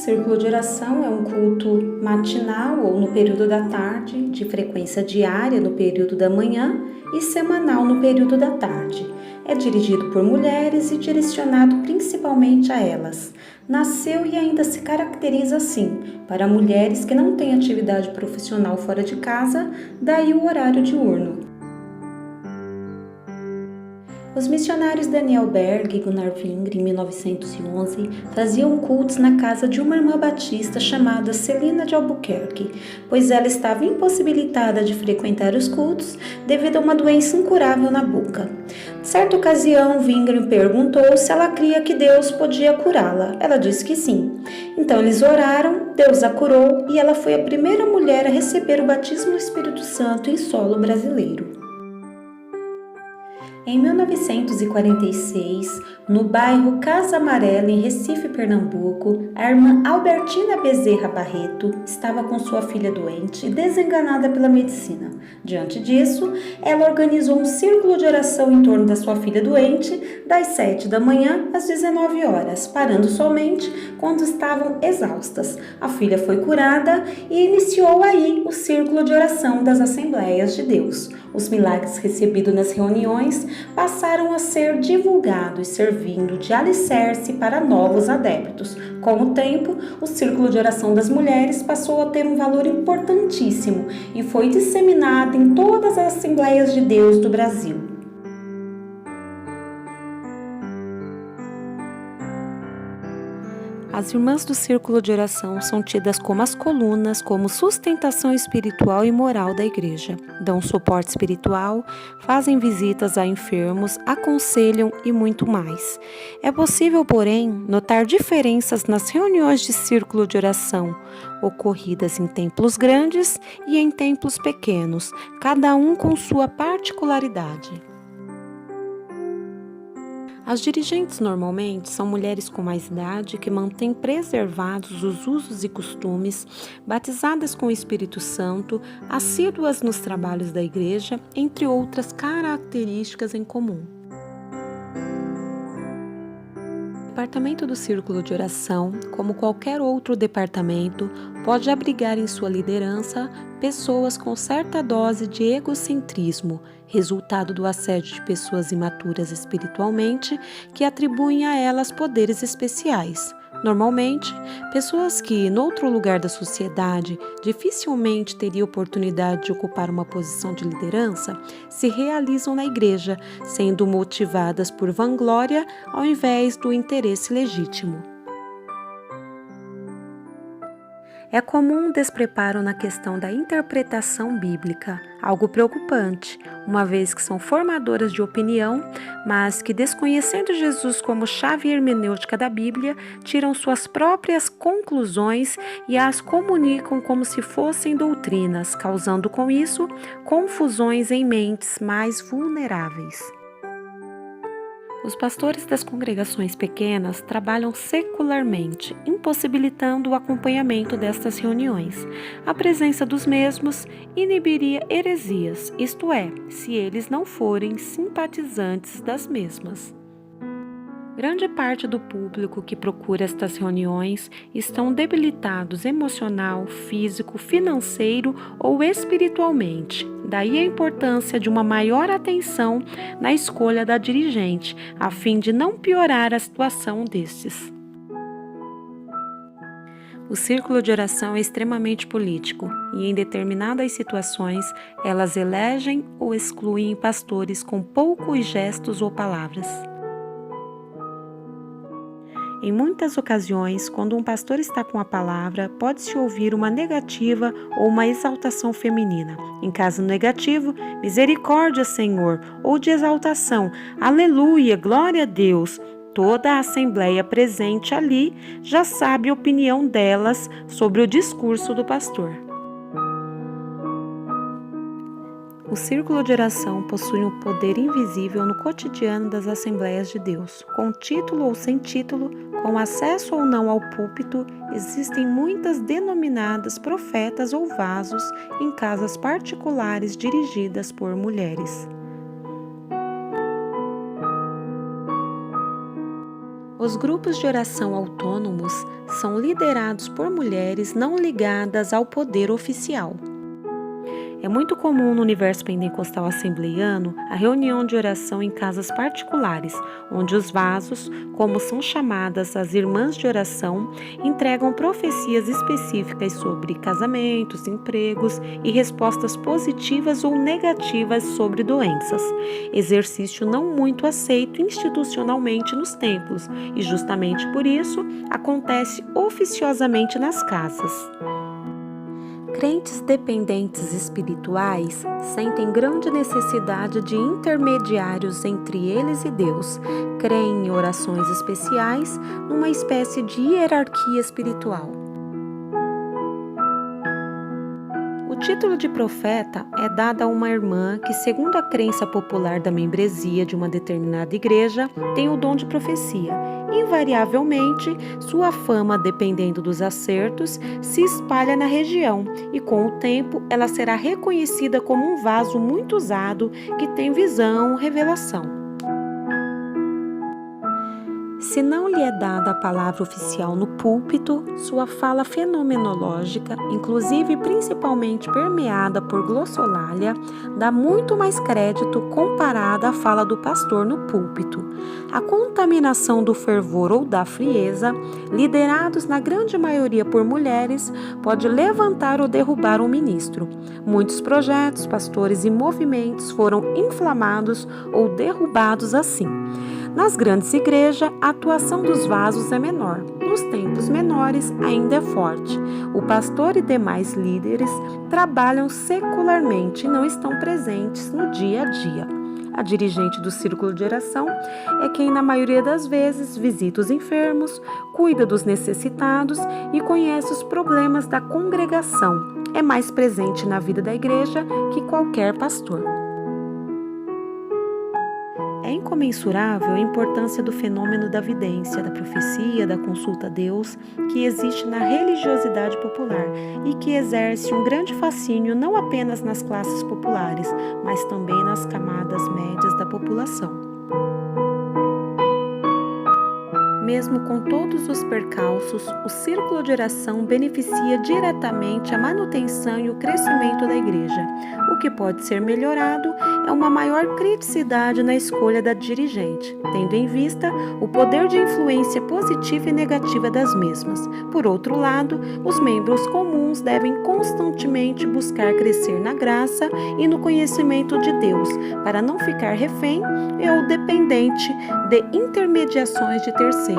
círculo de oração é um culto matinal ou no período da tarde, de frequência diária no período da manhã e semanal no período da tarde. É dirigido por mulheres e direcionado principalmente a elas. Nasceu e ainda se caracteriza assim, para mulheres que não têm atividade profissional fora de casa, daí o horário diurno. Os missionários Daniel Berg e Gunnar Wingre, em 1911, faziam cultos na casa de uma irmã batista chamada Celina de Albuquerque, pois ela estava impossibilitada de frequentar os cultos devido a uma doença incurável na boca. Certa ocasião, Wingre perguntou se ela cria que Deus podia curá-la. Ela disse que sim. Então eles oraram, Deus a curou e ela foi a primeira mulher a receber o batismo do Espírito Santo em solo brasileiro. Em 1946, no bairro Casa Amarela, em Recife, Pernambuco, a irmã Albertina Bezerra Barreto estava com sua filha doente e desenganada pela medicina. Diante disso, ela organizou um círculo de oração em torno da sua filha doente, das 7 da manhã às 19 horas, parando somente quando estavam exaustas. A filha foi curada e iniciou aí o círculo de oração das Assembleias de Deus. Os milagres recebidos nas reuniões passaram a ser divulgados, servindo de alicerce para novos adeptos. Com o tempo, o círculo de oração das mulheres passou a ter um valor importantíssimo e foi disseminado em todas as Assembleias de Deus do Brasil. As irmãs do círculo de oração são tidas como as colunas, como sustentação espiritual e moral da igreja. Dão suporte espiritual, fazem visitas a enfermos, aconselham e muito mais. É possível, porém, notar diferenças nas reuniões de círculo de oração, ocorridas em templos grandes e em templos pequenos, cada um com sua particularidade. As dirigentes normalmente são mulheres com mais idade que mantêm preservados os usos e costumes, batizadas com o Espírito Santo, assíduas nos trabalhos da igreja, entre outras características em comum. O departamento do Círculo de Oração, como qualquer outro departamento, pode abrigar em sua liderança pessoas com certa dose de egocentrismo, resultado do assédio de pessoas imaturas espiritualmente que atribuem a elas poderes especiais. Normalmente, pessoas que, em outro lugar da sociedade, dificilmente teriam oportunidade de ocupar uma posição de liderança, se realizam na igreja, sendo motivadas por vanglória ao invés do interesse legítimo. É comum um despreparo na questão da interpretação bíblica, algo preocupante, uma vez que são formadoras de opinião, mas que, desconhecendo Jesus como chave hermenêutica da Bíblia, tiram suas próprias conclusões e as comunicam como se fossem doutrinas, causando com isso confusões em mentes mais vulneráveis. Os pastores das congregações pequenas trabalham secularmente, impossibilitando o acompanhamento destas reuniões. A presença dos mesmos inibiria heresias, isto é, se eles não forem simpatizantes das mesmas. Grande parte do público que procura estas reuniões estão debilitados emocional, físico, financeiro ou espiritualmente. Daí a importância de uma maior atenção na escolha da dirigente, a fim de não piorar a situação destes. O círculo de oração é extremamente político e, em determinadas situações, elas elegem ou excluem pastores com poucos gestos ou palavras. Em muitas ocasiões, quando um pastor está com a palavra, pode-se ouvir uma negativa ou uma exaltação feminina. Em caso negativo, misericórdia, Senhor, ou de exaltação, aleluia, glória a Deus. Toda a assembleia presente ali já sabe a opinião delas sobre o discurso do pastor. O círculo de oração possui um poder invisível no cotidiano das Assembleias de Deus. Com título ou sem título, com acesso ou não ao púlpito, existem muitas denominadas profetas ou vasos em casas particulares dirigidas por mulheres. Os grupos de oração autônomos são liderados por mulheres não ligadas ao poder oficial. É muito comum no universo pentecostal assembleiano a reunião de oração em casas particulares, onde os vasos, como são chamadas as irmãs de oração, entregam profecias específicas sobre casamentos, empregos e respostas positivas ou negativas sobre doenças. Exercício não muito aceito institucionalmente nos templos e justamente por isso acontece oficiosamente nas casas. Crentes dependentes espirituais sentem grande necessidade de intermediários entre eles e Deus, creem em orações especiais, numa espécie de hierarquia espiritual. O título de profeta é dado a uma irmã que, segundo a crença popular da membresia de uma determinada igreja, tem o dom de profecia. Invariavelmente, sua fama, dependendo dos acertos, se espalha na região e, com o tempo, ela será reconhecida como um vaso muito usado que tem visão, revelação. Se não lhe é dada a palavra oficial no púlpito, sua fala fenomenológica, inclusive e principalmente permeada por glossolalia, dá muito mais crédito comparada à fala do pastor no púlpito. A contaminação do fervor ou da frieza, liderados na grande maioria por mulheres, pode levantar ou derrubar um ministro. Muitos projetos, pastores e movimentos foram inflamados ou derrubados assim. Nas grandes igrejas, a atuação dos vasos é menor. Nos templos menores, ainda é forte. O pastor e demais líderes trabalham secularmente e não estão presentes no dia a dia. A dirigente do círculo de oração é quem, na maioria das vezes, visita os enfermos, cuida dos necessitados e conhece os problemas da congregação. É mais presente na vida da igreja que qualquer pastor. É incomensurável a importância do fenômeno da vidência, da profecia, da consulta a Deus, que existe na religiosidade popular e que exerce um grande fascínio não apenas nas classes populares, mas também nas camadas médias da população. Mesmo com todos os percalços, o círculo de oração beneficia diretamente a manutenção e o crescimento da igreja. O que pode ser melhorado é uma maior criticidade na escolha da dirigente, tendo em vista o poder de influência positiva e negativa das mesmas. Por outro lado, os membros comuns devem constantemente buscar crescer na graça e no conhecimento de Deus, para não ficar refém ou dependente de intermediações de terceiros.